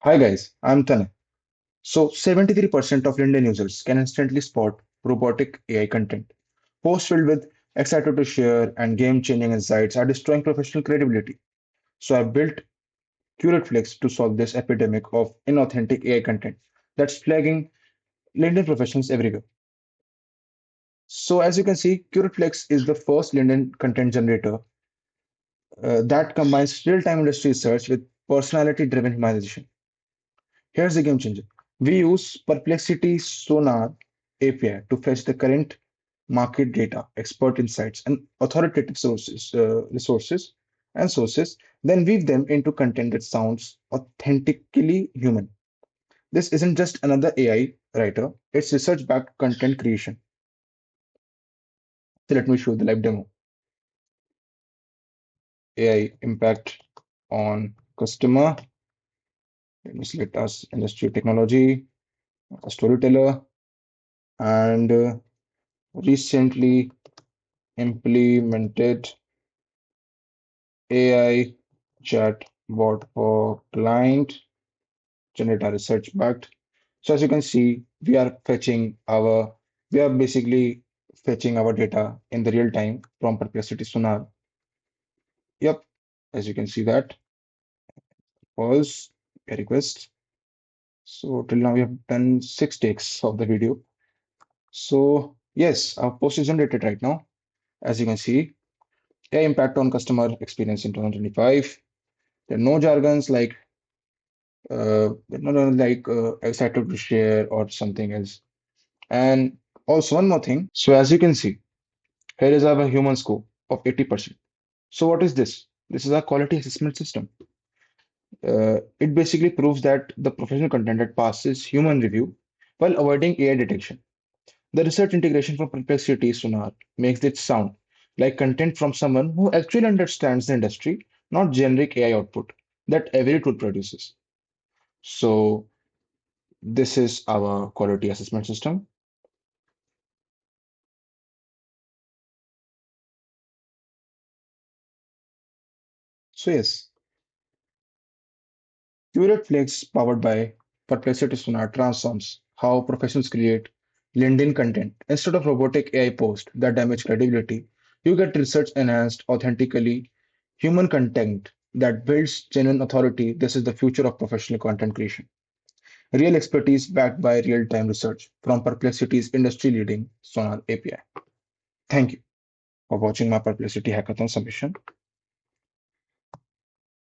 Hi guys, I'm Tanay. So 73% of LinkedIn users can instantly spot robotic AI content. Posts filled with excited to share and game-changing insights are destroying professional credibility. So I built CurateFlex to solve this epidemic of inauthentic AI content that's plaguing LinkedIn professionals everywhere. So as you can see, CurateFlex is the first LinkedIn content generator that combines real-time industry research with personality-driven humanization. Here's the game changer. We use Perplexity Sonar API to fetch the current market data, expert insights, and authoritative resources and sources, then weave them into content that sounds authentically human. This isn't just another AI writer, it's research-backed content creation. So let me show the live demo. AI impact on customer. Let me select us industry technology, a storyteller, and recently implemented AI chat bot for client generator research backed. So as you can see, we are basically fetching our data in the real time from Perplexity Sonar. Yep, as you can see that was a request. So till now we have done 6 takes of the video. So yes, our post is generated right now. As you can see, AI impact on customer experience in 2025. There are no jargons like excited to share or something else. And also one more thing. So as you can see, here is our human score of 80%. So what is this? This is our quality assessment system. It basically proves that the professional content that passes human review while avoiding AI detection. The research integration from Perplexity Sonar makes it sound like content from someone who actually understands the industry, not generic AI output that every tool produces. So this is our quality assessment system. So yes, CurateFlex, powered by Perplexity Sonar, transforms how professionals create LinkedIn content. Instead of robotic AI posts that damage credibility, you get research enhanced, authentically human content that builds genuine authority. This is the future of professional content creation. Real expertise backed by real time research from Perplexity's industry leading Sonar API. Thank you for watching my Perplexity Hackathon submission.